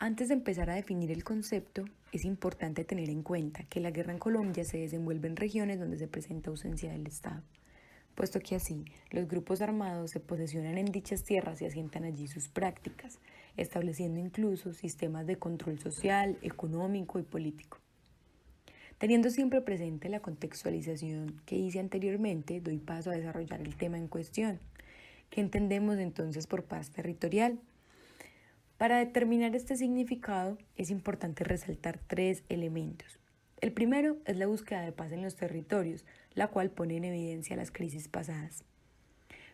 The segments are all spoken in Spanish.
Antes de empezar a definir el concepto, es importante tener en cuenta que la guerra en Colombia se desenvuelve en regiones donde se presenta ausencia del Estado, puesto que así los grupos armados se posesionan en dichas tierras y asientan allí sus prácticas, estableciendo incluso sistemas de control social, económico y político. Teniendo siempre presente la contextualización que hice anteriormente, doy paso a desarrollar el tema en cuestión. ¿Qué entendemos entonces por paz territorial? Para determinar este significado es importante resaltar 3 elementos. El primero es la búsqueda de paz en los territorios, la cual pone en evidencia las crisis pasadas.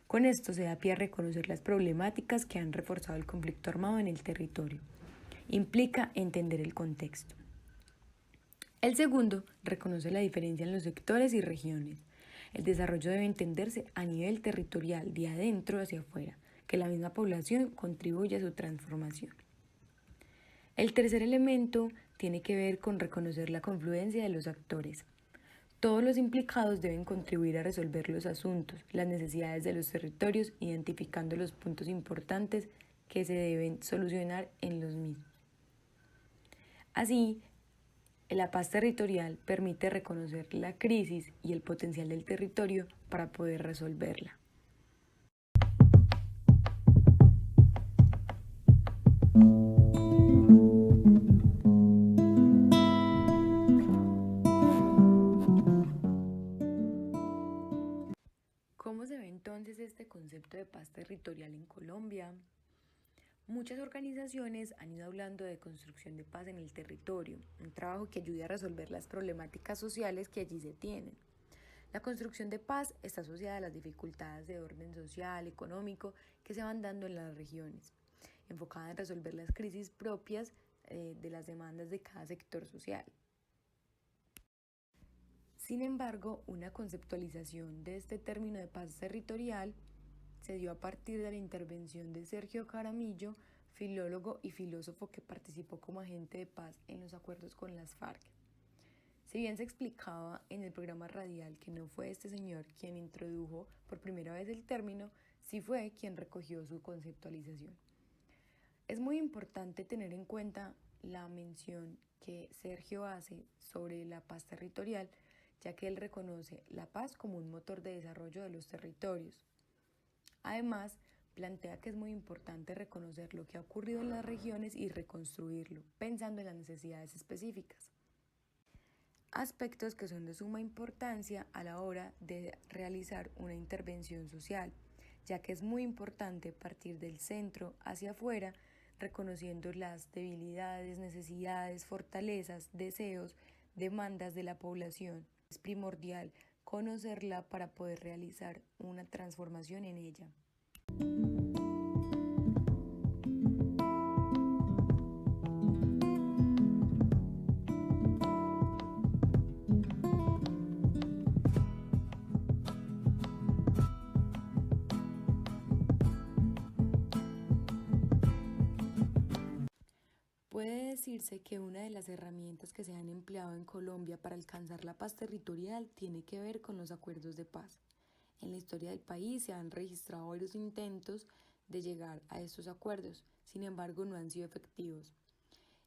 Con esto se da pie a reconocer las problemáticas que han reforzado el conflicto armado en el territorio. Implica entender el contexto. El segundo reconoce la diferencia en los sectores y regiones. El desarrollo debe entenderse a nivel territorial, de adentro hacia afuera, que la misma población contribuye a su transformación. El tercer elemento tiene que ver con reconocer la confluencia de los actores. Todos los implicados deben contribuir a resolver los asuntos, las necesidades de los territorios, identificando los puntos importantes que se deben solucionar en los mismos. Así, la paz territorial permite reconocer la crisis y el potencial del territorio para poder resolverla. ¿Cómo se ve entonces este concepto de paz territorial en Colombia? Muchas organizaciones han ido hablando de construcción de paz en el territorio, un trabajo que ayude a resolver las problemáticas sociales que allí se tienen. La construcción de paz está asociada a las dificultades de orden social, económico que se van dando en las regiones, enfocada en resolver las crisis propias de las demandas de cada sector social. Sin embargo, una conceptualización de este término de paz territorial se dio a partir de la intervención de Sergio Jaramillo, filólogo y filósofo que participó como agente de paz en los acuerdos con las FARC. Si bien se explicaba en el programa radial que no fue este señor quien introdujo por primera vez el término, sí fue quien recogió su conceptualización. Es muy importante tener en cuenta la mención que Sergio hace sobre la paz territorial, ya que él reconoce la paz como un motor de desarrollo de los territorios. Además, plantea que es muy importante reconocer lo que ha ocurrido en las regiones y reconstruirlo, pensando en las necesidades específicas. Aspectos que son de suma importancia a la hora de realizar una intervención social, ya que es muy importante partir del centro hacia afuera, reconociendo las debilidades, necesidades, fortalezas, deseos, demandas de la población. Es primordial conocerla para poder realizar una transformación en ella. Puede decirse que una de las herramientas que se han empleado en Colombia para alcanzar la paz territorial tiene que ver con los acuerdos de paz. En la historia del país se han registrado varios intentos de llegar a estos acuerdos, sin embargo no han sido efectivos.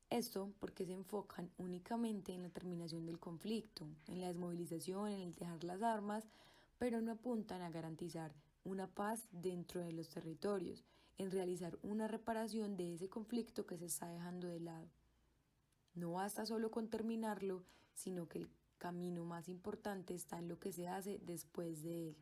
Esto porque se enfocan únicamente en la terminación del conflicto, en la desmovilización, en el dejar las armas, pero no apuntan a garantizar una paz dentro de los territorios, en realizar una reparación de ese conflicto que se está dejando de lado. No basta solo con terminarlo, sino que el camino más importante está en lo que se hace después de él.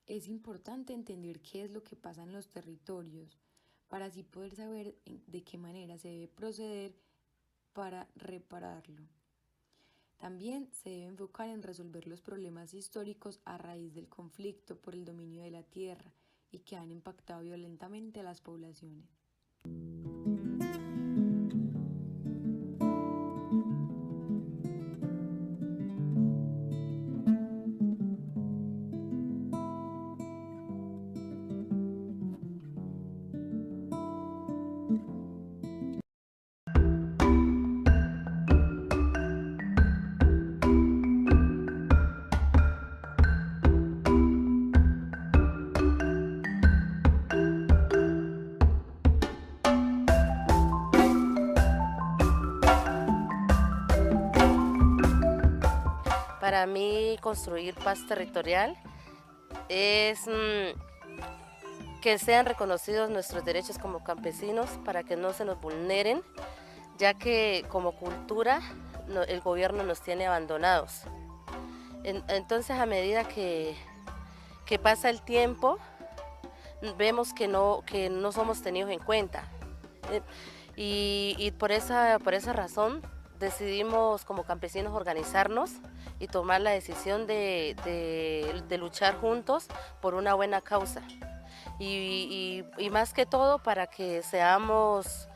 Es importante entender qué es lo que pasa en los territorios, para así poder saber de qué manera se debe proceder para repararlo. También se debe enfocar en resolver los problemas históricos a raíz del conflicto por el dominio de la tierra y que han impactado violentamente a las poblaciones. Para mí, construir paz territorial es que sean reconocidos nuestros derechos como campesinos para que no se nos vulneren, ya que como cultura el gobierno nos tiene abandonados. Entonces, a medida que pasa el tiempo, vemos que no somos tenidos en cuenta. Y por esa razón decidimos como campesinos organizarnos y tomar la decisión de luchar juntos por una buena causa. Y más que todo para que seamos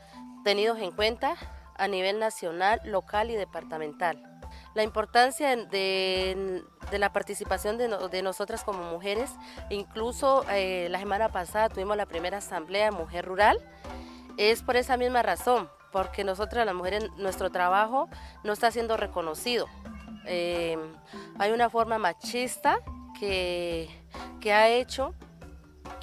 tenidos en cuenta a nivel nacional, local y departamental. La importancia de la participación de nosotras como mujeres, incluso la semana pasada tuvimos la primera asamblea Mujer Rural, es por esa misma razón, porque nosotras las mujeres, nuestro trabajo no está siendo reconocido. Hay una forma machista que ha hecho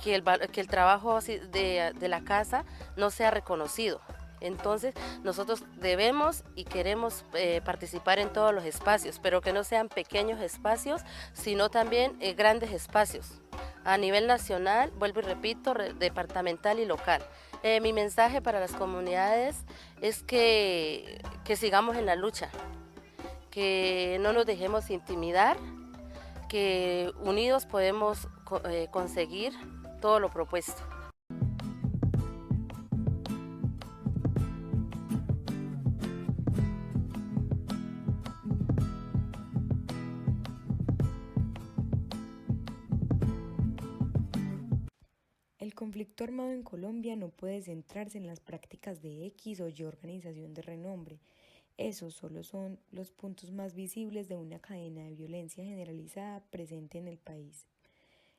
que el trabajo de la casa no sea reconocido. Entonces nosotros debemos y queremos participar en todos los espacios, pero que no sean pequeños espacios, sino también grandes espacios. A nivel nacional, vuelvo y repito, departamental y local. Mi mensaje para las comunidades es que sigamos en la lucha, que no nos dejemos intimidar, que unidos podemos conseguir todo lo propuesto. El conflicto armado en Colombia no puede centrarse en las prácticas de X o Y organización de renombre. Esos solo son los puntos más visibles de una cadena de violencia generalizada presente en el país.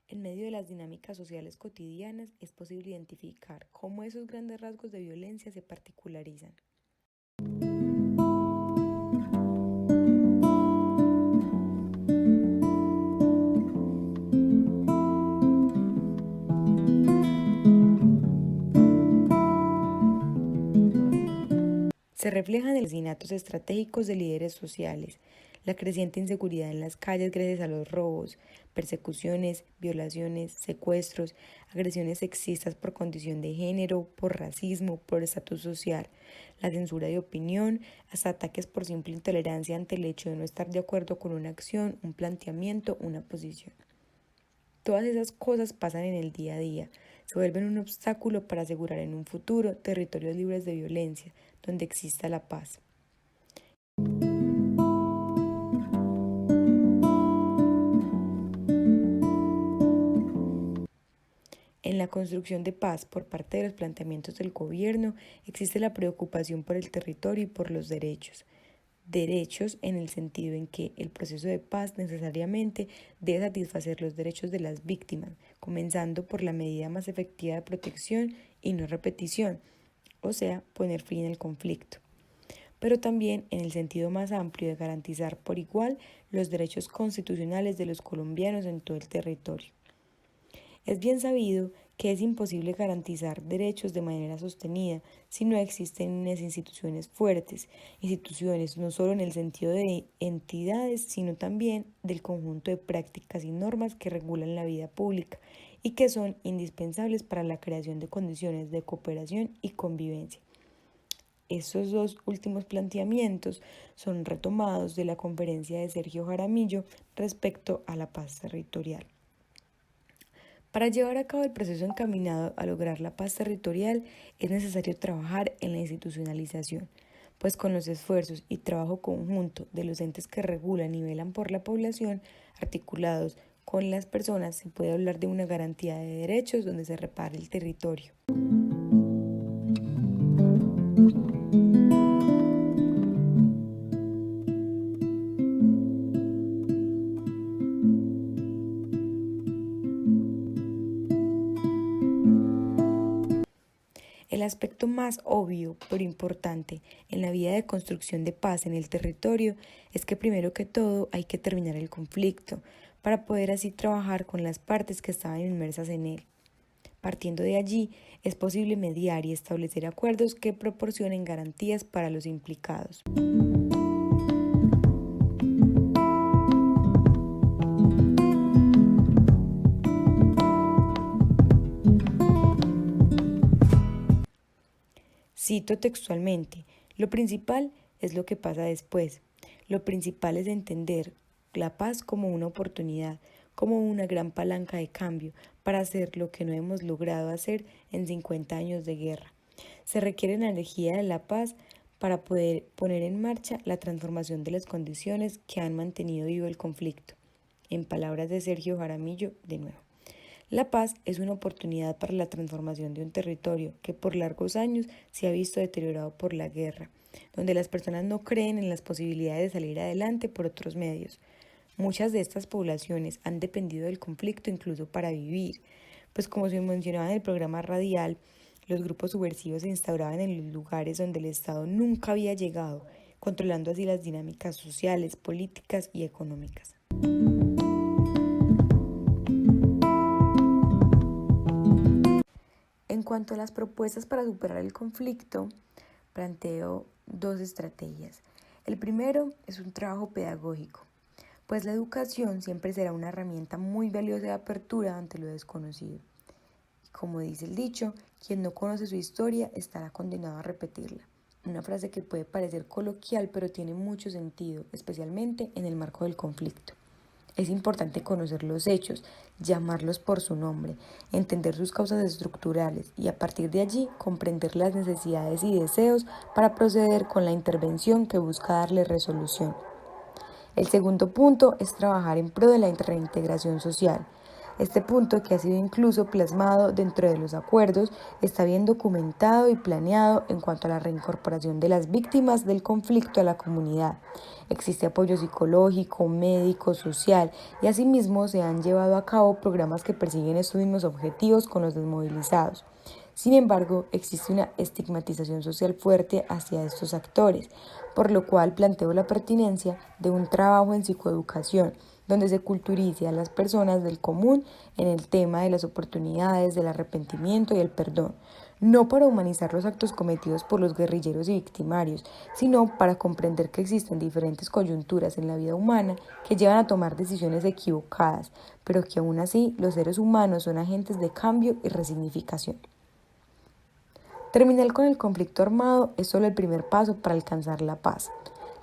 En medio de las dinámicas sociales cotidianas es posible identificar cómo esos grandes rasgos de violencia se particularizan. Se reflejan en los asesinatos estratégicos de líderes sociales, la creciente inseguridad en las calles gracias a los robos, persecuciones, violaciones, secuestros, agresiones sexistas por condición de género, por racismo, por estatus social, la censura de opinión, hasta ataques por simple intolerancia ante el hecho de no estar de acuerdo con una acción, un planteamiento, una posición. Todas esas cosas pasan en el día a día, se vuelven un obstáculo para asegurar en un futuro territorios libres de violencia, donde exista la paz. En la construcción de paz por parte de los planteamientos del gobierno existe la preocupación por el territorio y por los derechos. Derechos en el sentido en que el proceso de paz necesariamente debe satisfacer los derechos de las víctimas, comenzando por la medida más efectiva de protección y no repetición, o sea, poner fin al conflicto, pero también en el sentido más amplio de garantizar por igual los derechos constitucionales de los colombianos en todo el territorio. Es bien sabido que es imposible garantizar derechos de manera sostenida si no existen unas instituciones fuertes, instituciones no solo en el sentido de entidades, sino también del conjunto de prácticas y normas que regulan la vida pública y que son indispensables para la creación de condiciones de cooperación y convivencia. Estos dos últimos planteamientos son retomados de la conferencia de Sergio Jaramillo respecto a la paz territorial. Para llevar a cabo el proceso encaminado a lograr la paz territorial es necesario trabajar en la institucionalización, pues con los esfuerzos y trabajo conjunto de los entes que regulan y velan por la población, articulados con las personas, se puede hablar de una garantía de derechos donde se repare el territorio. El aspecto más obvio, pero importante, en la vía de construcción de paz en el territorio es que primero que todo hay que terminar el conflicto, para poder así trabajar con las partes que estaban inmersas en él. Partiendo de allí, es posible mediar y establecer acuerdos que proporcionen garantías para los implicados. Cito textualmente: lo principal es lo que pasa después. Lo principal es entender la paz como una oportunidad, como una gran palanca de cambio para hacer lo que no hemos logrado hacer en 50 años de guerra. Se requiere la energía de la paz para poder poner en marcha la transformación de las condiciones que han mantenido vivo el conflicto. En palabras de Sergio Jaramillo, de nuevo. La paz es una oportunidad para la transformación de un territorio que por largos años se ha visto deteriorado por la guerra, donde las personas no creen en las posibilidades de salir adelante por otros medios. Muchas de estas poblaciones han dependido del conflicto incluso para vivir, pues como se mencionaba en el programa radial, los grupos subversivos se instauraban en los lugares donde el Estado nunca había llegado, controlando así las dinámicas sociales, políticas y económicas. En cuanto a las propuestas para superar el conflicto, planteo dos estrategias. El primero es un trabajo pedagógico, pues la educación siempre será una herramienta muy valiosa de apertura ante lo desconocido. Como dice el dicho, quien no conoce su historia estará condenado a repetirla. Una frase que puede parecer coloquial, pero tiene mucho sentido, especialmente en el marco del conflicto. Es importante conocer los hechos, llamarlos por su nombre, entender sus causas estructurales y a partir de allí comprender las necesidades y deseos para proceder con la intervención que busca darle resolución. El segundo punto es trabajar en pro de la reintegración social. Este punto, que ha sido incluso plasmado dentro de los acuerdos, está bien documentado y planeado en cuanto a la reincorporación de las víctimas del conflicto a la comunidad. Existe apoyo psicológico, médico, social y asimismo se han llevado a cabo programas que persiguen estos mismos objetivos con los desmovilizados. Sin embargo, existe una estigmatización social fuerte hacia estos actores, por lo cual planteo la pertinencia de un trabajo en psicoeducación, donde se culturice a las personas del común en el tema de las oportunidades, del arrepentimiento y el perdón, no para humanizar los actos cometidos por los guerrilleros y victimarios, sino para comprender que existen diferentes coyunturas en la vida humana que llevan a tomar decisiones equivocadas, pero que aún así los seres humanos son agentes de cambio y resignificación. Terminar con el conflicto armado es solo el primer paso para alcanzar la paz.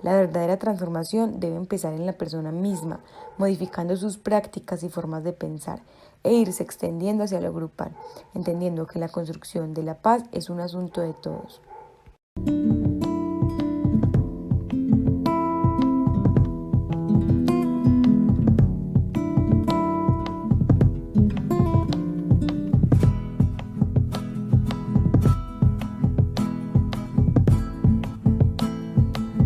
La verdadera transformación debe empezar en la persona misma, modificando sus prácticas y formas de pensar, e irse extendiendo hacia lo grupal, entendiendo que la construcción de la paz es un asunto de todos.